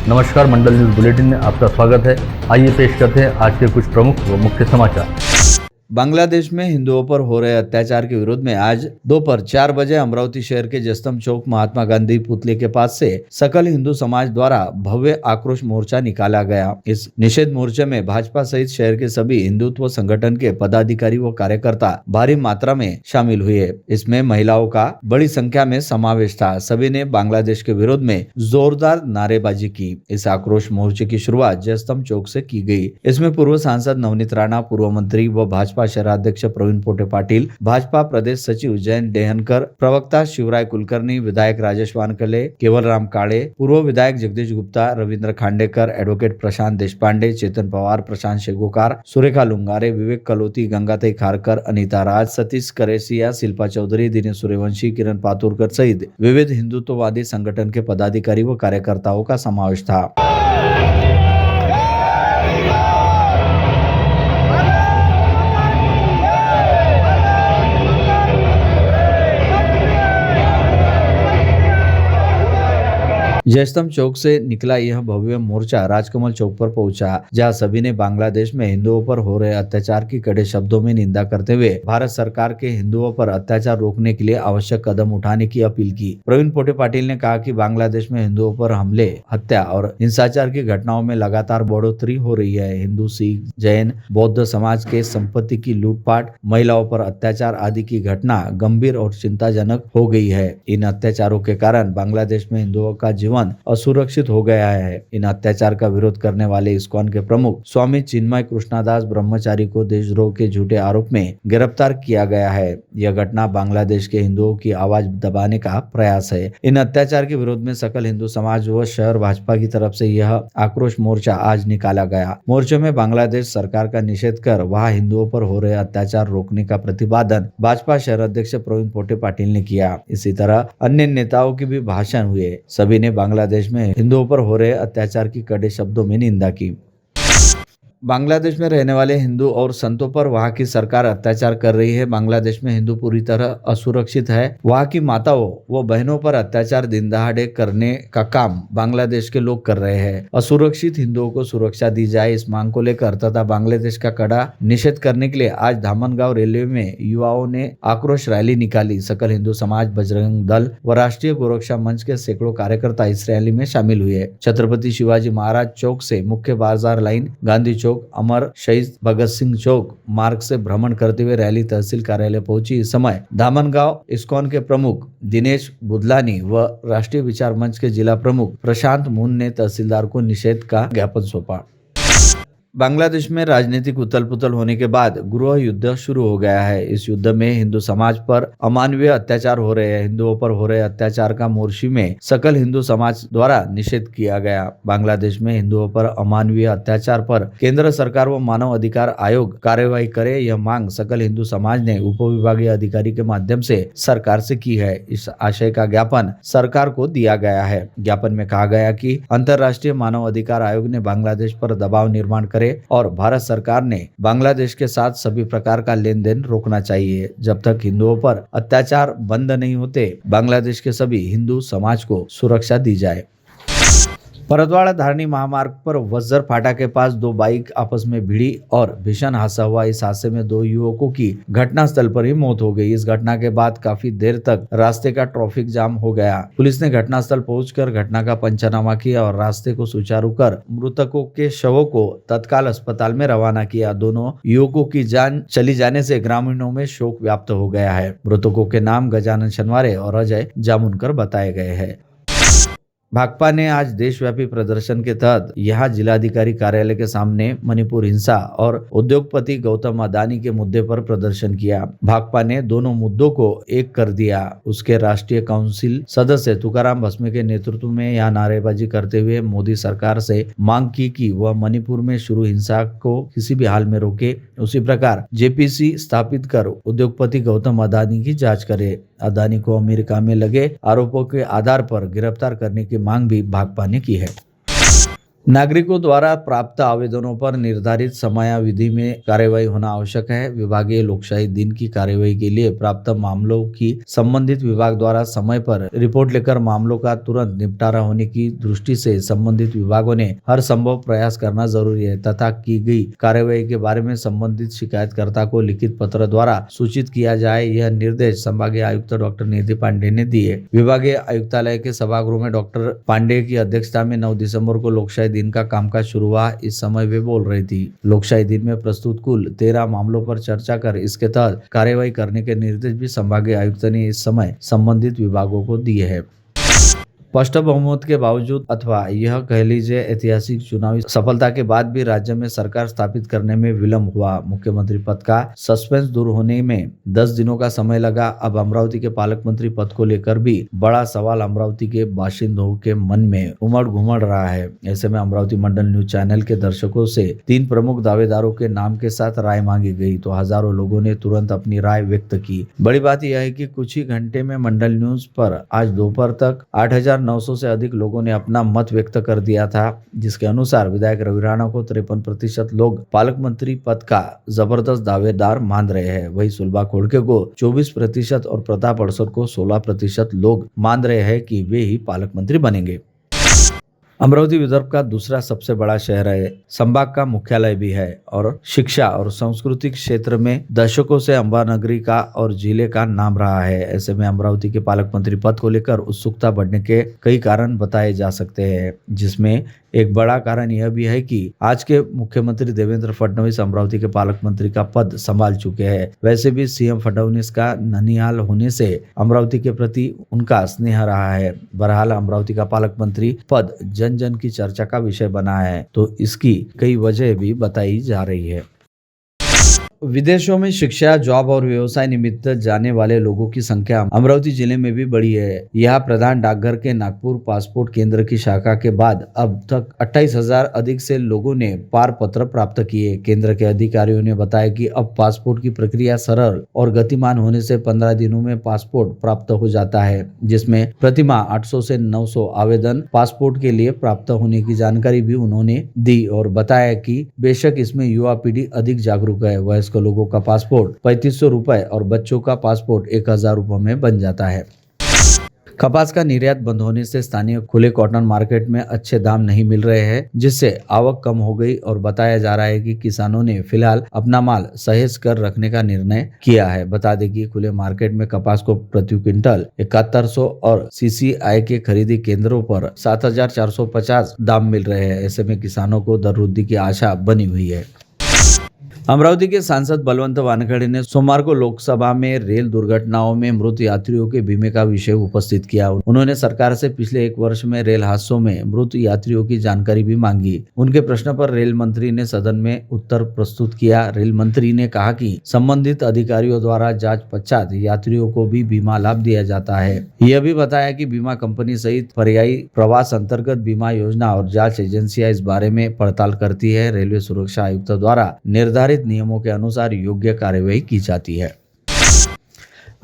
नमस्कार, मंडल news bulletin में आपका स्वागत है। आइए पेश करते हैं आज के कुछ प्रमुख व मुख्य समाचार। बांग्लादेश में हिंदुओं पर हो रहे अत्याचार के विरोध में आज दोपहर 4 बजे अमरावती शहर के जयस्तंभ चौक महात्मा गांधी पुतले के पास से सकल हिंदू समाज द्वारा भव्य आक्रोश मोर्चा निकाला गया। इस निषेध मोर्चे में भाजपा सहित शहर के सभी हिंदुत्व संगठन के पदाधिकारी व कार्यकर्ता भारी मात्रा में शामिल हुए। इसमें महिलाओं का बड़ी संख्या में समावेश था। सभी ने बांग्लादेश के विरोध में जोरदार नारेबाजी की। इस आक्रोश मोर्चे की शुरुआत जयस्तंभ चौक से की गई। इसमें पूर्व सांसद नवनीत राणा, पूर्व मंत्री व भाजपा शहराध्यक्ष प्रवीण पोटे पाटिल, भाजपा प्रदेश सचिव जयंत डेहनकर, प्रवक्ता शिवराय कुलकर्णी, विधायक राजेश वानखले, केवलराम काळे, पूर्व विधायक जगदीश गुप्ता, रविंद्र खांडेकर, एडवोकेट प्रशांत देशपांडे, चेतन पवार, प्रशांत शेगोकार, सुरेखा लुंगारे, विवेक कलोती, गंगाताई खारकर, अनिता राज, सतीश करेसिया, शिल्पा चौधरी, दिनेश सूर्यवंशी, किरण पातुरकर सहित विविध हिंदुत्ववादी संगठन के पदाधिकारी व कार्यकर्ताओं का समावेश था। जयस्तंभ चौक से निकला यह भव्य मोर्चा राजकमल चौक पर पहुंचा, जहां सभी ने बांग्लादेश में हिंदुओं पर हो रहे अत्याचार की कड़े शब्दों में निंदा करते हुए भारत सरकार के हिंदुओं पर अत्याचार रोकने के लिए आवश्यक कदम उठाने की अपील की। प्रवीण पोटे पाटिल ने कहा कि बांग्लादेश में हिंदुओं पर हमले, हत्या और हिंसाचार की घटनाओं में लगातार बढ़ोतरी हो रही है। हिंदू, सिख, जैन, बौद्ध समाज के संपत्ति की लूटपाट, महिलाओं पर अत्याचार आदि की घटना गंभीर और चिंताजनक हो गई है। इन अत्याचारों के कारण बांग्लादेश में हिंदुओं का जीवन असुरक्षित हो गया है। इन अत्याचार का विरोध करने वाले इस्कॉन के प्रमुख स्वामी चिन्मय कृष्णदास ब्रह्मचारी को देशद्रोह के झूठे आरोप में गिरफ्तार किया गया है। यह घटना बांग्लादेश के हिंदुओं की आवाज दबाने का प्रयास है। इन अत्याचार के विरोध में सकल हिंदू समाज व शहर भाजपा की तरफ से यह आक्रोश मोर्चा आज निकाला गया। मोर्चे में बांग्लादेश सरकार का निषेध कर वहां हिंदुओं पर हो रहे अत्याचार रोकने का प्रतिपादन भाजपा शहर अध्यक्ष प्रवीण पोटे पाटिल ने किया। इसी तरह अन्य नेताओं के भी भाषण हुए। सभी ने बांग्लादेश में हिंदुओं पर हो रहे अत्याचार की कड़े शब्दों में निंदा की। बांग्लादेश में रहने वाले हिंदू और संतों पर वहां की सरकार अत्याचार कर रही है। बांग्लादेश में हिंदू पूरी तरह असुरक्षित है। वहां की माताओं व बहनों पर अत्याचार दिन दहाड़े करने का काम बांग्लादेश के लोग कर रहे हैं। असुरक्षित हिंदुओं को सुरक्षा दी जाए, इस मांग को लेकर तथा बांग्लादेश का कड़ा निषेध करने के लिए आज धामनगांव रेलवे में युवाओं ने आक्रोश रैली निकाली। सकल हिंदू समाज, बजरंग दल व राष्ट्रीय गोरक्षा मंच के सैकड़ों कार्यकर्ता इस रैली में शामिल हुए। छत्रपति शिवाजी महाराज चौक से मुख्य बाजार लाइन, गांधी चौक, अमर शहीद भगत सिंह चौक मार्ग से भ्रमण करते हुए रैली तहसील कार्यालय पहुंची। इस समय धामनगांव इस्कॉन के प्रमुख दिनेश बुदलानी व राष्ट्रीय विचार मंच के जिला प्रमुख प्रशांत मुन ने तहसीलदार को निषेध का ज्ञापन सौंपा। बांग्लादेश में राजनीतिक उथल पुथल होने के बाद गृह युद्ध शुरू हो गया है। इस युद्ध में हिंदू समाज पर अमानवीय अत्याचार हो रहे हैं। हिंदुओं पर हो रहे अत्याचार का मोर्शी में सकल हिंदू समाज द्वारा निषेध किया गया। बांग्लादेश में हिंदुओं पर अमानवीय अत्याचार पर केंद्र सरकार व मानव अधिकार आयोग कार्यवाही करे, यह मांग सकल हिंदू समाज ने उपविभागीय अधिकारी के माध्यम से सरकार से की है। इस आशय का ज्ञापन सरकार को दिया गया है। ज्ञापन में कहा गया कि अंतर्राष्ट्रीय मानव अधिकार आयोग ने बांग्लादेश पर दबाव निर्माण करे और भारत सरकार ने बांग्लादेश के साथ सभी प्रकार का लेन देन रोकना चाहिए। जब तक हिंदुओं पर अत्याचार बंद नहीं होते, बांग्लादेश के सभी हिंदू समाज को सुरक्षा दी जाए। परतवाड़ा धारनी महामार्ग पर वज्जर फाटा के पास दो बाइक आपस में भिड़ी और भीषण हादसा हुआ। इस हादसे में दो युवकों की घटनास्थल पर ही मौत हो गई। इस घटना के बाद काफी देर तक रास्ते का ट्रैफिक जाम हो गया। पुलिस ने घटनास्थल पहुंचकर घटना का पंचनामा किया और रास्ते को सुचारू कर मृतकों के शवों को तत्काल अस्पताल में रवाना किया। दोनों युवकों की जान चली जाने से ग्रामीणों में शोक व्याप्त हो गया है। मृतकों के नाम गजानन शनवारे और अजय जामुनकर बताए गए हैं। भाकपा ने आज देशव्यापी प्रदर्शन के तहत यहां जिलाधिकारी कार्यालय के सामने मणिपुर हिंसा और उद्योगपति गौतम अदानी के मुद्दे पर प्रदर्शन किया। भाकपा ने दोनों मुद्दों को एक कर दिया। उसके राष्ट्रीय काउंसिल सदस्य तुकाराम भस्मे के नेतृत्व में यहां नारेबाजी करते हुए मोदी सरकार से मांग की कि वह मणिपुर में शुरू हिंसा को किसी भी हाल में रोके। उसी प्रकार जेपीसी स्थापित कर उद्योगपति गौतम अदानी की जांच करे। अदानी को अमेरिका में लगे आरोपों के आधार पर गिरफ्तार करने की मांग भी भाकपा ने की है। नागरिकों द्वारा प्राप्त आवेदनों पर निर्धारित समयावधि में कार्यवाही होना आवश्यक है। विभागीय लोकशाही दिन की कार्यवाही के लिए प्राप्त मामलों की संबंधित विभाग द्वारा समय पर रिपोर्ट लेकर मामलों का तुरंत निपटारा होने की दृष्टि से संबंधित विभागों ने हर संभव प्रयास करना जरूरी है तथा की गई कार्यवाही के बारे में संबंधित शिकायतकर्ता को लिखित पत्र द्वारा सूचित किया जाए। यह निर्देश संभागीय आयुक्त डॉक्टर निधि पांडे ने दिए। विभागीय आयुक्तालय के सभागृह में डॉक्टर पांडे की अध्यक्षता में 9 दिसंबर को लोकशाही दिन का कामकाज शुरू हुआ। इस समय वे बोल रही थी। लोकशाही दिन में प्रस्तुत कुल 13 मामलों पर चर्चा कर इसके तहत कार्यवाही करने के निर्देश भी संभागीय आयुक्त ने इस समय संबंधित विभागों को दिए हैं। स्पष्ट बहुमत के बावजूद अथवा यह कह लीजिए ऐतिहासिक चुनावी सफलता के बाद भी राज्य में सरकार स्थापित करने में विलंब हुआ। मुख्यमंत्री पद का सस्पेंस दूर होने में 10 दिनों का समय लगा। अब अमरावती के पालक मंत्री पद को लेकर भी बड़ा सवाल अमरावती के बाशिंदों के मन में उमड़ घुमड़ रहा है। ऐसे में अमरावती मंडल न्यूज चैनल के दर्शकों से 3 प्रमुख दावेदारों के नाम के साथ राय मांगी गई तो हजारों लोगों ने तुरंत अपनी राय व्यक्त की। बड़ी बात यह है कि कुछ ही घंटे में मंडल न्यूज पर आज दोपहर तक 8,900 से अधिक लोगों ने अपना मत व्यक्त कर दिया था, जिसके अनुसार विधायक रवि राणा को 53% लोग पालक मंत्री पद का जबरदस्त दावेदार मान रहे हैं। वही सुलभा खोड़के को 24% और प्रताप अड़सर को 16% लोग मान रहे हैं कि वे ही पालक मंत्री बनेंगे। अमरावती विदर्भ का दूसरा सबसे बड़ा शहर है, संभाग का मुख्यालय भी है और शिक्षा और सांस्कृतिक क्षेत्र में दशकों से अंबा नगरी का और जिले का नाम रहा है। ऐसे में अमरावती के पालक मंत्री पद को लेकर उत्सुकता बढ़ने के कई कारण बताए जा सकते हैं, जिसमें एक बड़ा कारण यह भी है कि आज के मुख्यमंत्री देवेंद्र फडणवीस अमरावती के पालक मंत्री का पद संभाल चुके हैं। वैसे भी सीएम फडणवीस का ननिहाल होने से अमरावती के प्रति उनका स्नेह रहा है। बहरहाल अमरावती का पालक मंत्री पद जन जन की चर्चा का विषय बना है तो इसकी कई वजह भी बताई जा रही है। विदेशों में शिक्षा, जॉब और व्यवसाय निमित्त जाने वाले लोगों की संख्या अमरावती जिले में भी बढ़ी है। यहाँ प्रधान डाकघर के नागपुर पासपोर्ट केंद्र की शाखा के बाद अब तक 28,000 अधिक से लोगों ने पार पत्र प्राप्त किए। केंद्र के अधिकारियों ने बताया कि अब पासपोर्ट की प्रक्रिया सरल और गतिमान होने से 15 दिनों में पासपोर्ट प्राप्त हो जाता है, जिसमें प्रतिमाह 800 से 900 आवेदन पासपोर्ट के लिए प्राप्त होने की जानकारी भी उन्होंने दी और बताया कि बेशक इसमें युवा पीढ़ी अधिक जागरूक है। वयस्क लोगों का पासपोर्ट 3500 रुपए और बच्चों का पासपोर्ट 1000 रुपए में बन जाता है। कपास का निर्यात बंद होने से स्थानीय खुले कॉटन मार्केट में अच्छे दाम नहीं मिल रहे हैं, जिससे आवक कम हो गई और बताया जा रहा है कि किसानों ने फिलहाल अपना माल सहेज कर रखने का निर्णय किया है। बता दें कि खुले मार्केट में कपास को प्रति क्विंटल 7100 और सीसीआई के खरीदी केंद्रों पर 7450 दाम मिल रहे हैं। ऐसे में किसानों को दर वृद्धि की आशा बनी हुई है। अमरावती के सांसद बलवंत वानखेड़े ने सोमवार को लोकसभा में रेल दुर्घटनाओं में मृत यात्रियों के बीमे का विषय उपस्थित किया। उन्होंने सरकार से पिछले 1 वर्ष में रेल हादसों में मृत यात्रियों की जानकारी भी मांगी। उनके प्रश्न पर रेल मंत्री ने सदन में उत्तर प्रस्तुत किया। रेल मंत्री ने कहा कि संबंधित अधिकारियों द्वारा जांच पश्चात यात्रियों को भी बीमा लाभ दिया जाता है। यह भी बताया कि बीमा कंपनी सहित पर्यायी प्रवास अंतर्गत बीमा योजना और जांच एजेंसियां इस बारे में पड़ताल करती है। रेलवे सुरक्षा आयुक्त द्वारा निर्धारित नियमों के अनुसार योग्य कार्यवाही की जाती है।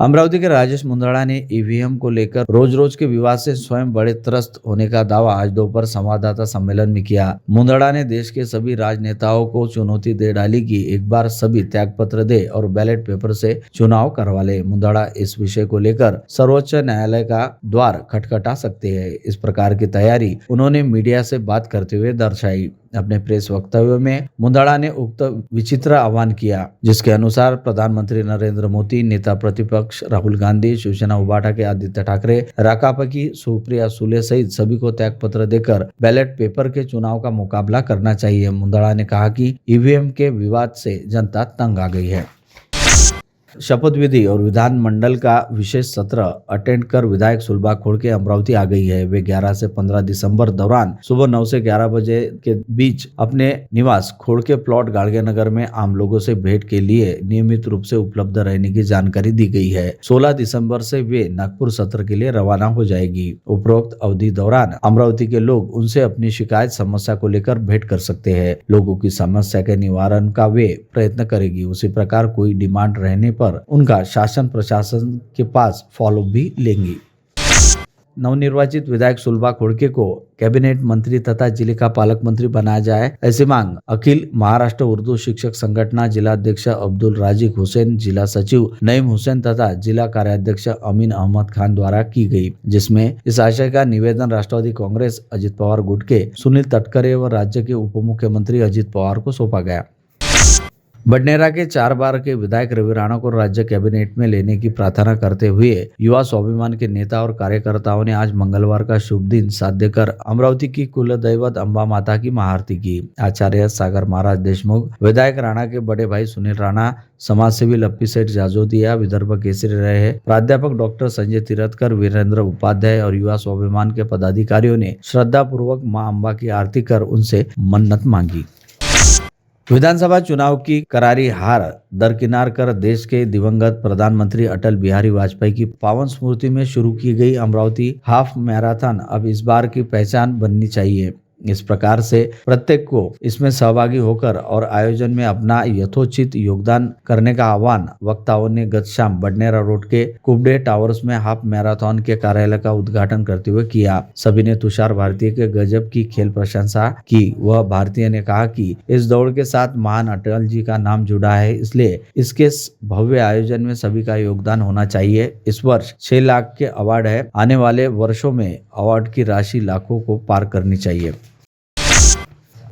अमरावती के राजेश मुंदड़ा ने ईवीएम को लेकर रोज रोज के विवाद से स्वयं बड़े त्रस्त होने का दावा आज दोपहर संवाददाता सम्मेलन में किया। मुंदड़ा ने देश के सभी राजनेताओं को चुनौती दे डाली कि एक बार सभी त्यागपत्र दे और बैलेट पेपर से चुनाव करवा ले। मुंदड़ा इस विषय को लेकर सर्वोच्च न्यायालय का द्वार खटखटा सकते हैं। इस प्रकार की तैयारी उन्होंने मीडिया से बात करते हुए दर्शाई। अपने प्रेस वक्तव्य में मुंदड़ा ने उक्त विचित्र आह्वान किया, जिसके अनुसार प्रधानमंत्री नरेंद्र मोदी, नेता प्रतिपक्ष राहुल गांधी, शिवसेना उबाटा के आदित्य ठाकरे, राकापा की सुप्रिया सुले सहित सभी को त्यागपत्र देकर बैलेट पेपर के चुनाव का मुकाबला करना चाहिए। मुंदड़ा ने कहा कि ईवीएम के विवाद से जनता तंग आ गई है। शपथ विधि और विधानमंडल का विशेष सत्र अटेंड कर विधायक सुलभा खोड़के अमरावती आ गई है। वे 11 से 15 दिसंबर दौरान सुबह 9 से 11 बजे के बीच अपने निवास खोड़के प्लॉट गाड़गे नगर में आम लोगों से भेंट के लिए नियमित रूप से उपलब्ध रहने की जानकारी दी गई है। 16 दिसंबर से वे नागपुर सत्र के लिए रवाना हो जाएगी। उपरोक्त अवधि दौरान अमरावती के लोग उनसे अपनी शिकायत समस्या को लेकर भेंट कर सकते हैं। लोगों की समस्या के निवारण का वे प्रयत्न करेगी। उसी प्रकार कोई डिमांड रहने पर उनका शासन प्रशासन के पास फॉलो भी लेंगी। नवनिर्वाचित विधायक सुलभा खोड़के को कैबिनेट मंत्री तथा जिले का पालक मंत्री बनाया जाए, ऐसी मांग अखिल महाराष्ट्र उर्दू शिक्षक संगठना जिला अध्यक्ष अब्दुल राजिक हुसैन, जिला सचिव नईम हुसैन तथा जिला कार्याध्यक्ष अमीन अहमद खान द्वारा की गई, जिसमें इस आशय का निवेदन राष्ट्रवादी कांग्रेस अजित पवार गुट के सुनील तटकरे व राज्य के उप मुख्यमंत्री अजित पवार को सौंपा गया। बडनेरा के 4 बार के विधायक रवि राणा को राज्य कैबिनेट में लेने की प्रार्थना करते हुए युवा स्वाभिमान के नेता और कार्यकर्ताओं ने आज मंगलवार का शुभ दिन साध्य कर अमरावती की कुल दैवत अंबा माता की महाआरती की। आचार्य सागर महाराज देशमुख, विधायक राणा के बड़े भाई सुनील राणा, समाजसेवी लप्पी सेठ जाजोदिया, विदर्भ केसरी रहे प्राध्यापक डॉक्टर संजय तिरथकर, वीरेंद्र उपाध्याय और युवा स्वाभिमान के पदाधिकारियों ने श्रद्धा पूर्वक मां अंबा की आरती कर उनसे मन्नत मांगी। विधानसभा चुनाव की करारी हार दरकिनार कर देश के दिवंगत प्रधानमंत्री अटल बिहारी वाजपेयी की पावन स्मृति में शुरू की गई अमरावती हाफ मैराथन अब इस बार की पहचान बननी चाहिए। इस प्रकार से प्रत्येक को इसमें सहभागी होकर और आयोजन में अपना यथोचित योगदान करने का आह्वान वक्ताओं ने गत शाम बडनेरा रोड के कुबडे टावर्स में हाफ मैराथन के कार्यालय का उद्घाटन करते हुए किया। सभी ने तुषार भारतीय के गजब की खेल प्रशंसा की। वह भारतीय ने कहा कि इस दौड़ के साथ महान अटल जी का नाम जुड़ा है, इसलिए इसके भव्य आयोजन में सभी का योगदान होना चाहिए। इस वर्ष 6 लाख के अवार्ड है, आने वाले वर्षों में अवार्ड की राशि लाखों को पार करनी चाहिए।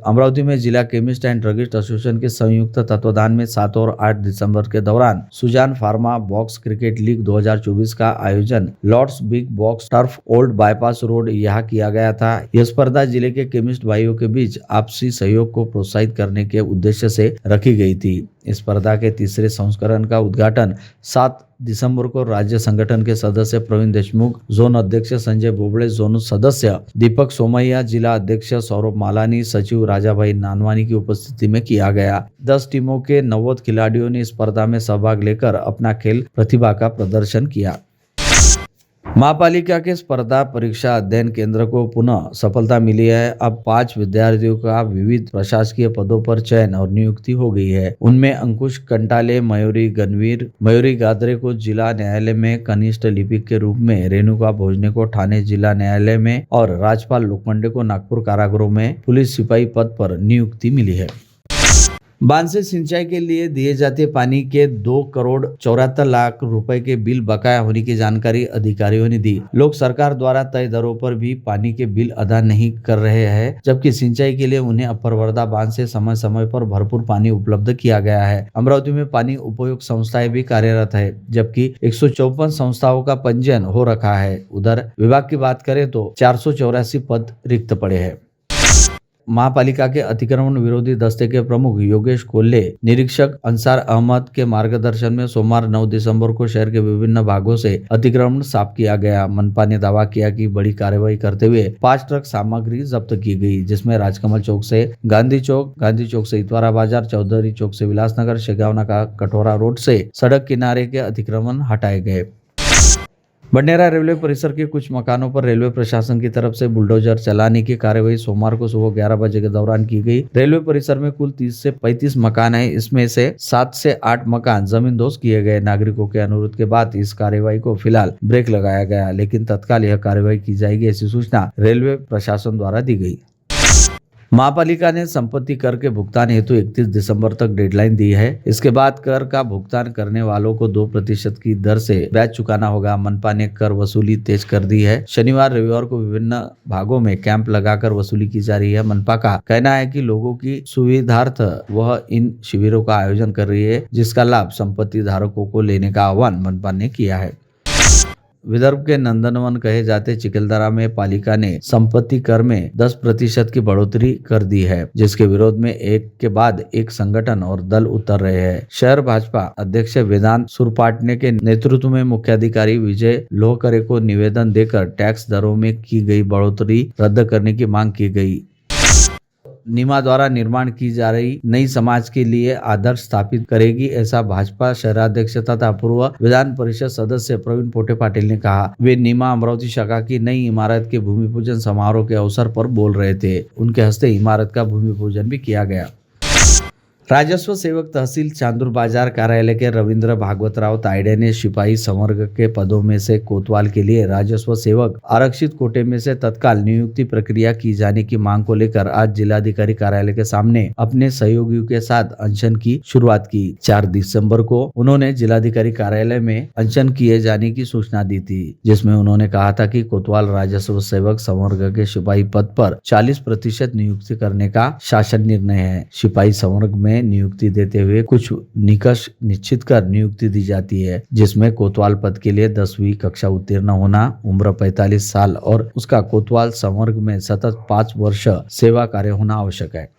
अमरावती में जिला केमिस्ट एंड ड्रगिस्ट एसोसिएशन के संयुक्त तत्वाधान में 7 और 8 दिसंबर के दौरान Sujan pharma box cricket league 2024 का आयोजन Lords big box turf old bypass road यहाँ किया गया था। यह स्पर्धा जिले के केमिस्ट भाइयों के बीच आपसी सहयोग को प्रोत्साहित करने के उद्देश्य से रखी गई थी। इस स्पर्धा के तीसरे संस्करण का उद्घाटन 7 दिसंबर को राज्य संगठन के सदस्य प्रवीण देशमुख, जोन अध्यक्ष संजय बोबड़े, जोन सदस्य दीपक सोमैया, जिला अध्यक्ष सौरभ मालानी, सचिव राजाभाई नानवानी की उपस्थिति में किया गया। 10 टीमों के 90 खिलाड़ियों ने स्पर्धा में सहभाग लेकर अपना खेल प्रतिभा का प्रदर्शन किया। महापालिका के स्पर्धा परीक्षा अध्ययन केंद्र को पुनः सफलता मिली है। अब 5 विद्यार्थियों का विविध प्रशासकीय पदों पर चयन और नियुक्ति हो गई है। उनमें अंकुश कंटाले, मयूरी गणवीर, मयूरी गादरे को जिला न्यायालय में कनिष्ठ लिपिक के रूप में, रेणुका भोजने को ठाणे जिला न्यायालय में और राजपाल लोखंडे को नागपुर कारागृह में पुलिस सिपाही पद पर नियुक्ति मिली है। बांध से सिंचाई के लिए दिए जाते पानी के 2,74,00,000 रुपए के बिल बकाया होने की जानकारी अधिकारियों ने दी। लोग सरकार द्वारा तय दरों पर भी पानी के बिल अदा नहीं कर रहे हैं, जबकि सिंचाई के लिए उन्हें अपर वर्धा बांध से समय समय पर भरपूर पानी उपलब्ध किया गया है। अमरावती में पानी उपयोग संस्थाएं भी कार्यरत है, जबकि 154 संस्थाओं का पंजीयन हो रखा है। उधर विभाग की बात करें तो 484 पद रिक्त पड़े हैं। महापालिका के अतिक्रमण विरोधी दस्ते के प्रमुख योगेश कोल्हे, निरीक्षक अंसार अहमद के मार्गदर्शन में सोमवार 9 दिसंबर को शहर के विभिन्न भागों से अतिक्रमण साफ किया गया। मनपा ने दावा किया कि बड़ी कार्रवाई करते हुए 5 ट्रक सामग्री जब्त की गई, जिसमें राजकमल चौक से गांधी चौक से इतवारा बाजार, चौधरी चौक से विलासनगर, शेगावना का कटोरा रोड से सड़क किनारे के अतिक्रमण हटाए गए। बडनेरा रेलवे परिसर के कुछ मकानों पर रेलवे प्रशासन की तरफ से बुलडोजर चलाने की कार्यवाही सोमवार को सुबह 11 बजे के दौरान की गई। रेलवे परिसर में कुल 30 से 35 मकान है, इसमें से 7 से 8 मकान जमींदोज किए गए। नागरिकों के अनुरोध के बाद इस कार्यवाही को फिलहाल ब्रेक लगाया गया, लेकिन तत्काल यह कार्यवाही की जाएगी, ऐसी सूचना रेलवे प्रशासन द्वारा दी गई। महापालिका ने संपत्ति कर के भुगतान हेतु 31 दिसंबर तक डेडलाइन दी है। इसके बाद कर का भुगतान करने वालों को 2% की दर से ब्याज चुकाना होगा। मनपा ने कर वसूली तेज कर दी है। शनिवार रविवार को विभिन्न भागों में कैंप लगाकर वसूली की जा रही है। मनपा का कहना है कि लोगों की सुविधार्थ वह इन शिविरों का आयोजन कर रही है, जिसका लाभ संपत्ति धारकों को लेने का आह्वान मनपा ने किया है। विदर्भ के नंदनवन कहे जाते चिखलदरा में पालिका ने संपत्ति कर में 10% की बढ़ोतरी कर दी है, जिसके विरोध में एक के बाद एक संगठन और दल उतर रहे हैं। शहर भाजपा अध्यक्ष वेदांत सुरपाटने के नेतृत्व में मुख्याधिकारी विजय लोहकरे को निवेदन देकर टैक्स दरों में की गई बढ़ोतरी रद्द करने की मांग की गई। नीमा द्वारा निर्माण की जा रही नई समाज के लिए आदर्श स्थापित करेगी, ऐसा भाजपा शहराध्यक्ष तथा पूर्व विधान परिषद सदस्य प्रवीण पोटे पाटिल ने कहा। वे नीमा अमरावती शाखा की नई इमारत के भूमि पूजन समारोह के अवसर पर बोल रहे थे। उनके हस्ते इमारत का भूमि पूजन भी किया गया। राजस्व सेवक तहसील चांदूर बाजार कार्यालय के रविंद्र भागवत राव तायडे ने सिपाही संवर्ग के पदों में से कोतवाल के लिए राजस्व सेवक आरक्षित कोटे में से तत्काल नियुक्ति प्रक्रिया की जाने की मांग को लेकर आज जिलाधिकारी कार्यालय के सामने अपने सहयोगियों के साथ अनशन की शुरुआत की। 4 दिसंबर को उन्होंने जिलाधिकारी कार्यालय में अनशन किए जाने की सूचना दी थी, जिसमें उन्होंने कहा था कि कोतवाल राजस्व सेवक संवर्ग के सिपाही पद पर 40% नियुक्ति करने का शासन निर्णय है। सिपाही संवर्ग में नियुक्ति देते हुए कुछ निकष निश्चित कर नियुक्ति दी जाती है, जिसमें कोतवाल पद के लिए 10वीं कक्षा उत्तीर्ण होना, उम्र 45 साल और उसका कोतवाल संवर्ग में सतत 5 वर्ष सेवा कार्य होना आवश्यक है।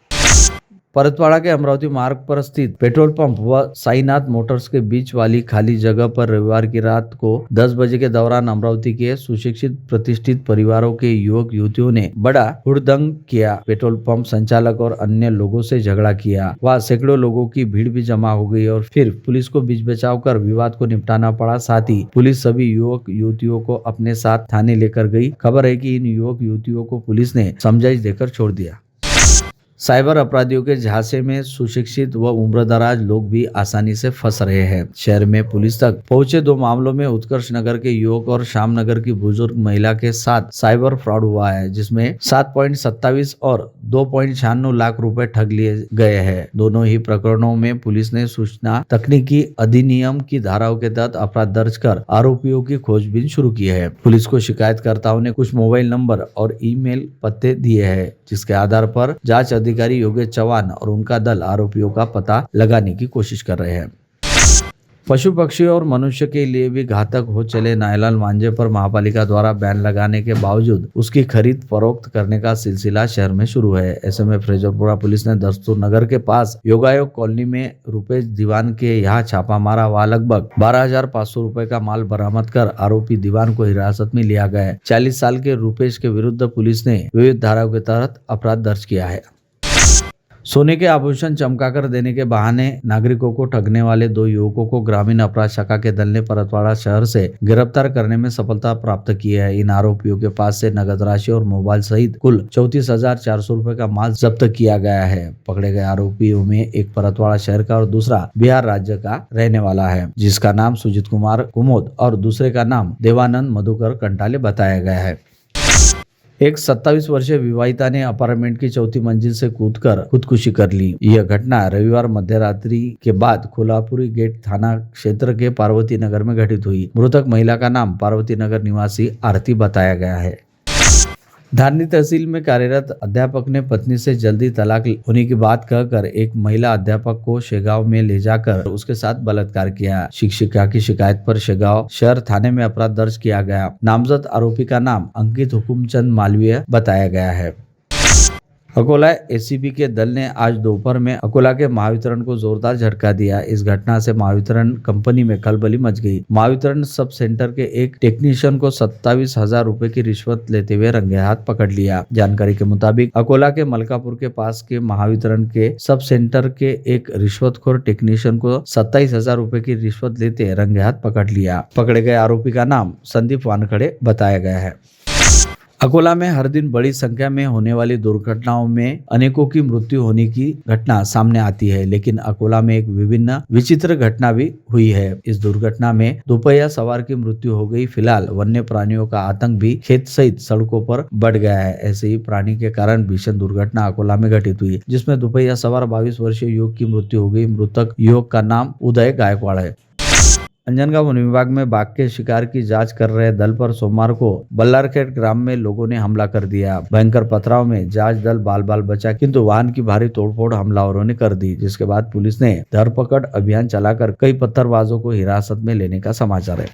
परतवाड़ा के अमरावती मार्ग पर स्थित पेट्रोल पंप व साईनाथ मोटर्स के बीच वाली खाली जगह पर रविवार की रात को 10 बजे के दौरान अमरावती के सुशिक्षित प्रतिष्ठित परिवारों के युवक युवतियों ने बड़ा हुड़दंग किया। पेट्रोल पंप संचालक और अन्य लोगों से झगड़ा किया। वहां सैकड़ों लोगों की भीड़ भी जमा हो गई और फिर पुलिस को बीच बचाव कर विवाद को निपटाना पड़ा। साथ ही पुलिस सभी युवक युवतियों को अपने साथ थाने लेकर गई। खबर है कि इन युवक युवतियों को पुलिस ने समझाइश देकर छोड़ दिया। साइबर अपराधियों के झांसे में सुशिक्षित व उम्रदराज लोग भी आसानी से फंस रहे हैं। शहर में पुलिस तक पहुंचे 2 मामलों में उत्कर्ष नगर के युवक और श्याम नगर की बुजुर्ग महिला के साथ साइबर फ्रॉड हुआ है, जिसमें 7.27 और 2.96 लाख रुपए ठग लिए गए हैं। दोनों ही प्रकरणों में पुलिस ने सूचना तकनीकी अधिनियम की धाराओं के तहत अपराध दर्ज कर आरोपियों की खोजबीन शुरू की है। पुलिस को शिकायतकर्ताओं ने कुछ मोबाइल नंबर और ईमेल पते दिए हैं, जिसके आधार पर जांच अधिकारी योगेश चौहान और उनका दल आरोपियों का पता लगाने की कोशिश कर रहे हैं। पशु पक्षी और मनुष्य के लिए भी घातक हो चले नायलॉन मांझे पर महापालिका द्वारा बैन लगाने के बावजूद उसकी खरीद फरोख्त करने का सिलसिला शहर में शुरू है। ऐसे में फ्रेजरपुरा पुलिस ने दस्तूर नगर के पास योगायोग कॉलोनी में रुपेश दीवान के यहाँ छापा मारा। वहाँ लगभग 12,500 रुपए का माल बरामद कर आरोपी दीवान को हिरासत में लिया गया है। 40 साल के रुपेश के विरुद्ध पुलिस ने विविध धाराओं के तहत अपराध दर्ज किया है। सोने के आभूषण चमकाकर देने के बहाने नागरिकों को ठगने वाले 2 युवकों को ग्रामीण अपराध शाखा के दल ने परतवाड़ा शहर से गिरफ्तार करने में सफलता प्राप्त की है। इन आरोपियों के पास से नगद राशि और मोबाइल सहित कुल 34,400 रुपए का माल जब्त किया गया है। पकड़े गए आरोपियों में एक परतवाड़ा शहर का और दूसरा बिहार राज्य का रहने वाला है, जिसका नाम सुजीत कुमार कुमोद और दूसरे का नाम देवानंद मधुकर कंटाले बताया गया है। एक 27 वर्षीय विवाहिता ने अपार्टमेंट की 4थी मंजिल से कूदकर खुदकुशी कर ली। यह घटना रविवार मध्यरात्रि के बाद कोल्हापुरी गेट थाना क्षेत्र के पार्वती नगर में घटित हुई। मृतक महिला का नाम पार्वती नगर निवासी आरती बताया गया है। धारनी तहसील में कार्यरत अध्यापक ने पत्नी से जल्दी तलाक होने की बात कहकर एक महिला अध्यापक को शेगांव में ले जाकर उसके साथ बलात्कार किया। शिक्षिका की शिकायत पर शेगांव शहर थाने में अपराध दर्ज किया गया। नामजद आरोपी का नाम अंकित हुकुमचंद मालवीय बताया गया है। अकोला एसीबी के दल ने आज दोपहर में अकोला के महावितरण को जोरदार झटका दिया। इस घटना से महावितरण कंपनी में खलबली मच गई। महावितरण सब सेंटर के एक टेक्नीशियन को 27,000 रुपए की रिश्वत लेते हुए रंगे हाथ पकड़ लिया। जानकारी के मुताबिक अकोला के मलकापुर के पास के महावितरण के सब सेंटर के एक रिश्वतखोर टेक्नीशियन को 27,000 रुपए की रिश्वत लेते रंगे हाथ पकड़ लिया। पकड़े गए आरोपी का नाम संदीप वानखड़े बताया गया है। अकोला में हर दिन बड़ी संख्या में होने वाली दुर्घटनाओं में अनेकों की मृत्यु होने की घटना सामने आती है, लेकिन अकोला में एक विभिन्न विचित्र घटना भी हुई है। इस दुर्घटना में दोपहिया सवार की मृत्यु हो गई। फिलहाल वन्य प्राणियों का आतंक भी खेत सहित सड़कों पर बढ़ गया है। ऐसे ही प्राणी के कारण भीषण दुर्घटना अकोला में घटित हुई, जिसमें दोपहिया सवार 22 वर्षीय युवक की मृत्यु हो गई। मृतक युवक का नाम उदय गायकवाड़ है। अंजनगांव वन विभाग में बाघ के शिकार की जांच कर रहे दल पर सोमवार को बल्लारखेड़ ग्राम में लोगों ने हमला कर दिया। भयंकर पथराव में जांच दल बाल बाल बचा, किंतु वाहन की भारी तोड़फोड़ हमलावरों ने कर दी, जिसके बाद पुलिस ने धरपकड़ अभियान चलाकर कई पत्थरबाजों को हिरासत में लेने का समाचार है।